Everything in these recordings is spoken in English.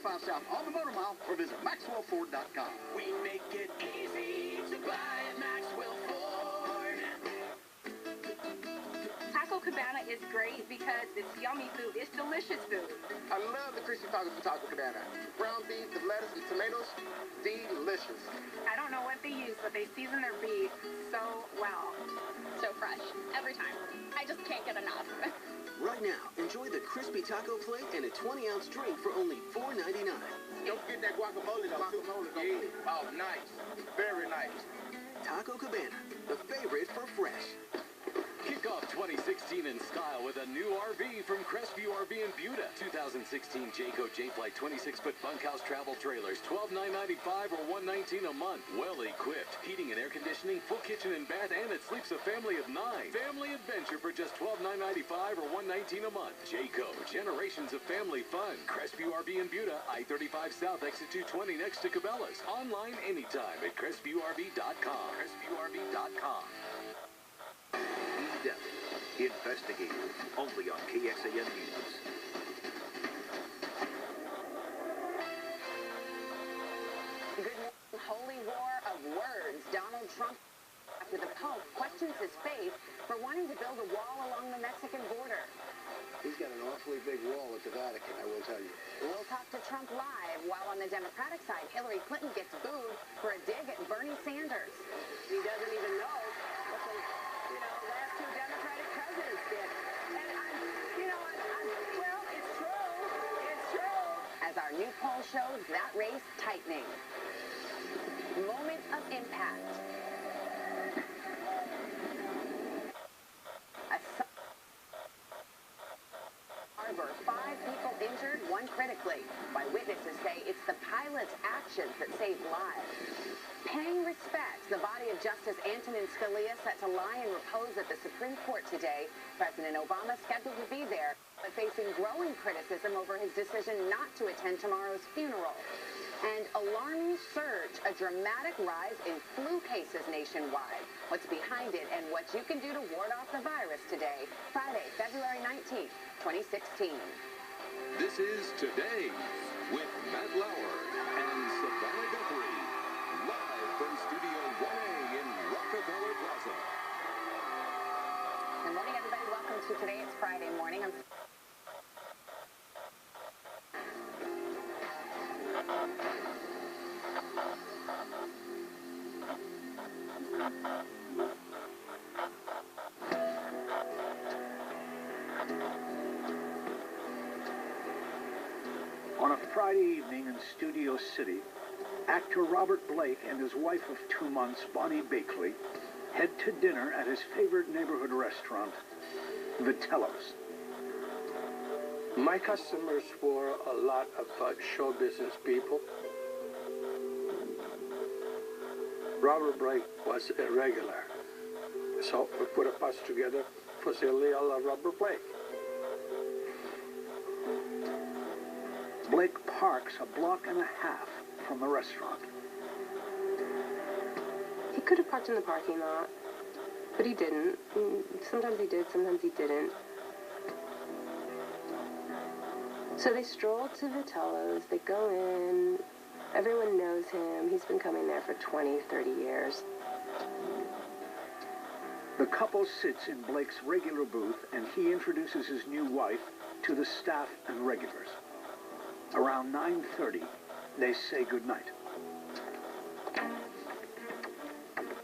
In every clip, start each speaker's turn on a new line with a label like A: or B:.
A: I-35 South on the Motor Mile or visit MAQ02486.com.
B: We make it easy to buy at Maxwell Ford.
C: Taco Cabana is great because it's yummy food. It's delicious food.
D: I love the crispy tacos from Taco Cabana. Ground beef, the lettuce, and tomatoes, delicious.
C: I don't know what they use, but they season their beef so well.
E: So fresh, every time. I just can't get enough.
F: Right now, enjoy the crispy taco plate and a 20-ounce drink for only $4.99.
D: Don't forget that guacamole, though. Guacamole, yeah. Oh, nice. Very nice.
F: Taco Cabana, the favorite for fresh.
G: Kick off 2016 in style with a new RV from Crestview RV in Buda. 2016 Jayco J-Flight 26-foot bunkhouse travel trailers, $12,995 or $119 a month. Well equipped, heating and air conditioning, full kitchen and bath, and it sleeps a family of 9. Family adventure for just $12,995 or $119 a month. Jayco, generations of family fun. Crestview RV in Buda, I-35 South, exit 220 next to Cabela's. Online anytime at CrestviewRV.com. CrestviewRV.com.
H: In-depth, investigative, only on KXAN News.
I: Good morning. Holy war of words. Donald Trump, after the Pope questions his faith for wanting to build a wall along the Mexican border.
D: He's got an awfully big wall at the Vatican, I will tell you.
I: We'll talk to Trump live, while on the Democratic side, Hillary Clinton gets booed for a dig at Bernie Sanders. He doesn't even know what the last two Democratic presidents did. And well, it's true. It's true. As our new poll shows, that race tightening. Moment of impact. Five people injured, one critically. Why witnesses say it's the pilot's actions that saved lives. Paying respects, the body of Justice Antonin Scalia set to lie in repose at the Supreme Court today. President Obama scheduled to be there, but facing growing criticism over his decision not to attend tomorrow's funeral. And alarming surge, a dramatic rise in flu cases nationwide. What's behind it and what you can do to ward off the virus today, Friday, February 19th, 2016.
G: This is Today with Matt Lauer and Savannah Guthrie, live from Studio 1A in Rockefeller Plaza.
I: Good morning, everybody. Welcome to Today. It's Friday morning.
J: On a Friday evening in Studio City, actor Robert Blake and his wife of 2 months, Bonnie Bakley, head to dinner at his favorite neighborhood restaurant, Vitello's.
K: My customers were a lot of show business people. Robert Blake was a regular, so we put a bus together for Silly Robert Blake.
J: Blake parks a block and a half from the restaurant.
L: He could have parked in the parking lot, but he didn't. Sometimes he did, sometimes he didn't. So they stroll to Vitello's, they go in, everyone knows him, he's been coming there for 20, 30 years.
J: The couple sits in Blake's regular booth and he introduces his new wife to the staff and regulars. Around 9:30, they say goodnight.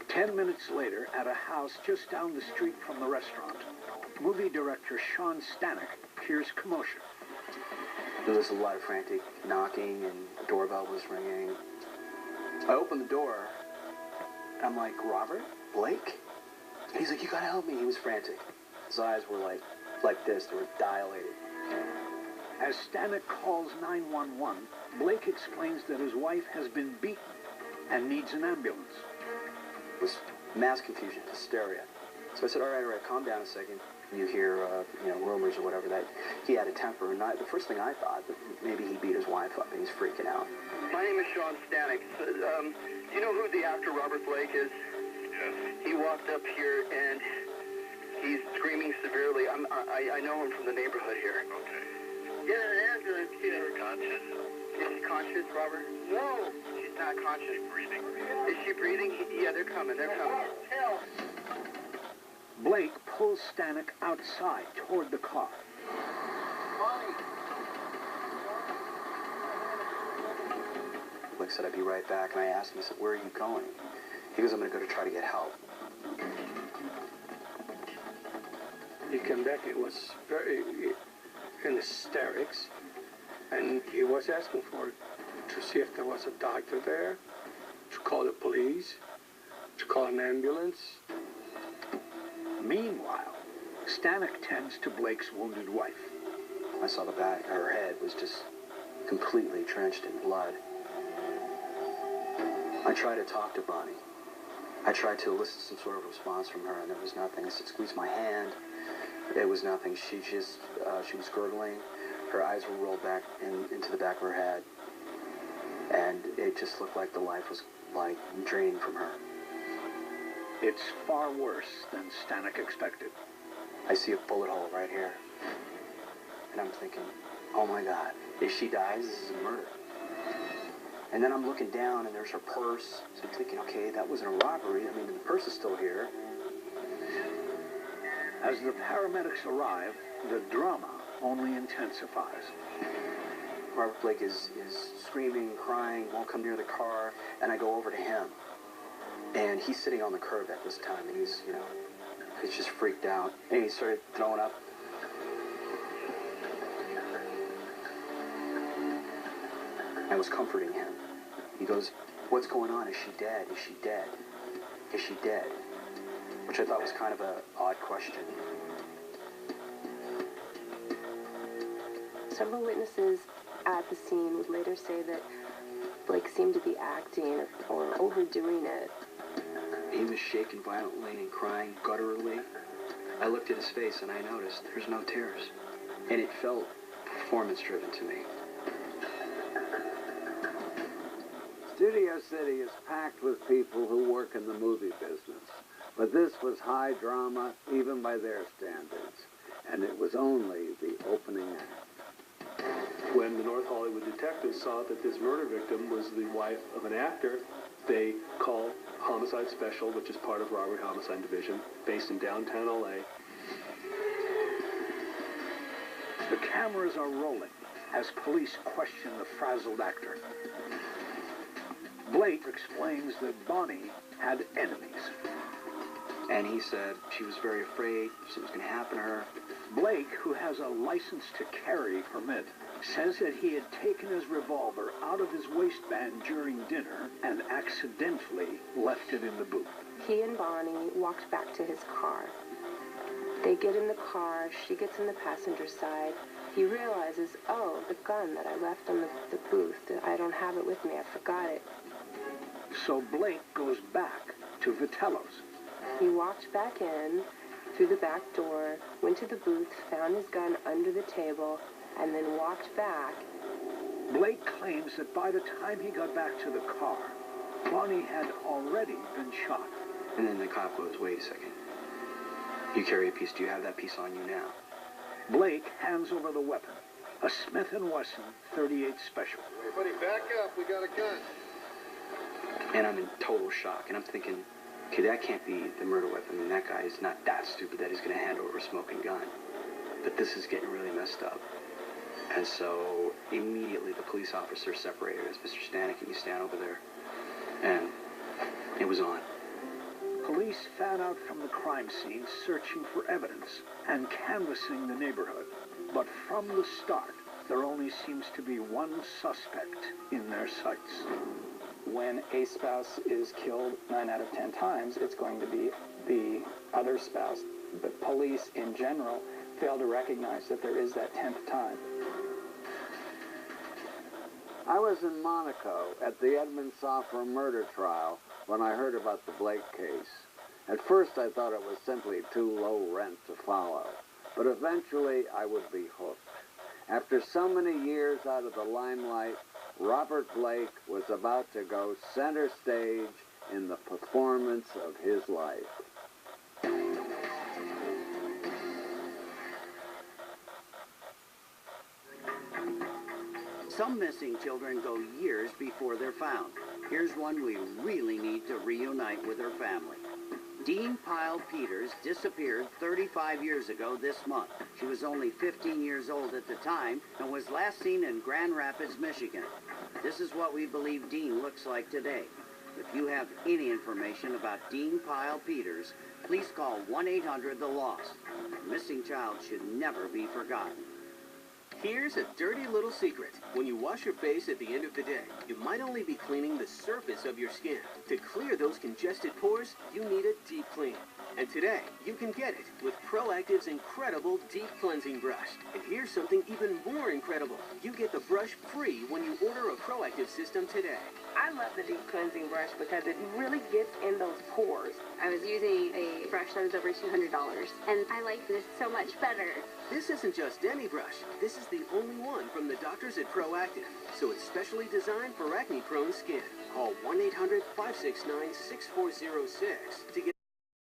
J: 10 minutes later, at a house just down the street from the restaurant, movie director Sean Stanek hears commotion.
M: There was a lot of frantic knocking and the doorbell was ringing. I opened the door and I'm like, Robert? Blake? He's like, you gotta help me. He was frantic. His eyes were like this, they were dilated.
J: As Stanek calls 911, Blake explains that his wife has been beaten and needs an ambulance.
M: It was mass confusion, hysteria. So I said, all right, calm down a second. You hear, rumors or whatever that he had a temper. And the first thing I thought, that maybe he beat his wife up and he's freaking out.
K: My name is Sean Stanek. Do you know who the actor Robert Blake is? Yes. He walked up here and he's screaming severely. I know him from the neighborhood here.
N: Okay.
K: Get an ambulance here.
N: Conscious?
K: Is she conscious, Robert? No, she's not conscious. Is she breathing? Is she breathing? Yeah, they're coming. They're coming.
J: Blake pulls Stanek outside toward the car.
M: Blake said, "I'd be right back," and I asked him, I said, "Where are you going?" He goes, "I'm going to go to try to get help."
N: He came back, it was very in hysterics, and he was asking to see if there was a doctor there, to call the police, to call an ambulance.
J: Meanwhile, Stanek tends to Blake's wounded wife.
M: I saw the back, her head was just completely drenched in blood. I tried to talk to Bonnie. I tried to elicit some sort of response from her, and there was nothing. I said, "Squeeze my hand." There was nothing. She was gurgling. Her eyes were rolled back into the back of her head, and it just looked like the life was like draining from her.
J: It's far worse than Stanek expected.
M: I see a bullet hole right here, and I'm thinking, oh my God, if she dies, this is a murder. And then I'm looking down, and there's her purse. So I'm thinking, okay, that wasn't a robbery. I mean, the purse is still here.
J: As the paramedics arrive, the drama only intensifies.
M: Robert Blake is screaming, crying, won't come near the car, and I go over to him. And he's sitting on the curb at this time, and he's just freaked out. And he started throwing up. I was comforting him. He goes, "What's going on? Is she dead? Is she dead? Is she dead?" Which I thought was kind of an odd question.
L: Several witnesses at the scene would later say that Blake seemed to be acting or overdoing it.
M: He was shaking violently and crying gutturally. I looked at his face and I noticed there's no tears. And it felt performance-driven to me.
O: Studio City is packed with people who work in the movie business. But this was high drama, even by their standards. And it was only the opening act.
P: When the North Hollywood detectives saw that this murder victim was the wife of an actor, they called Homicide Special, which is part of Robbery Homicide Division, based in downtown LA.
J: The cameras are rolling as police question the frazzled actor. Blake explains that Bonnie had enemies.
M: And he said she was very afraid something was going to happen to her.
J: Blake, who has a license to carry permit, says that he had taken his revolver out of his waistband during dinner and accidentally left it in the booth.
L: He and Bonnie walked back to his car. They get in the car, she gets in the passenger side. He realizes, oh, the gun that I left on the booth, I don't have it with me, I forgot it.
J: So Blake goes back to Vitello's.
L: He walked back in through the back door, went to the booth, found his gun under the table, and then walked back.
J: Blake claims that by the time he got back to the car, Bonnie had already been shot.
M: And then the cop goes, "Wait a second. You carry a piece. Do you have that piece on you now?"
J: Blake hands over the weapon, a Smith & Wesson .38 Special.
D: Everybody back up. We got a gun.
M: And I'm in total shock. And I'm thinking, okay, that can't be the murder weapon. I mean, that guy is not that stupid that he's going to hand over a smoking gun. But this is getting really messed up. And so immediately the police officer separated us. "Mr. Stanek, can you stand over there?" And it was on.
J: Police fan out from the crime scene searching for evidence and canvassing the neighborhood. But from the start, there only seems to be one suspect in their sights.
Q: When a spouse is killed 9 out of 10 times, it's going to be the other spouse. But police in general fail to recognize that there is that 10th time.
O: I was in Monaco at the Edmund Safra murder trial when I heard about the Blake case. At first I thought it was simply too low rent to follow, but eventually I would be hooked. After so many years out of the limelight, Robert Blake was about to go center stage in the performance of his life.
R: Some missing children go years before they're found. Here's one we really need to reunite with her family. Dean Pyle Peters disappeared 35 years ago this month. She was only 15 years old at the time and was last seen in Grand Rapids, Michigan. This is what we believe Dean looks like today. If you have any information about Dean Pyle Peters, please call 1-800-THE-LOST. A missing child should never be forgotten.
F: Here's a dirty little secret. When you wash your face at the end of the day, you might only be cleaning the surface of your skin. To clear those congested pores, you need a deep clean. And today, you can get it with Proactive's incredible deep cleansing brush. And here's something even more incredible. You get the brush free when you order a Proactive system today.
L: I love the deep cleansing brush because it really gets in those pores.
E: I was using a brush that was over $200, and I like this so much better.
F: This isn't just any brush. This is the only one from the doctors at Proactive. So it's specially designed for acne-prone skin. Call 1-800-569-6406 to get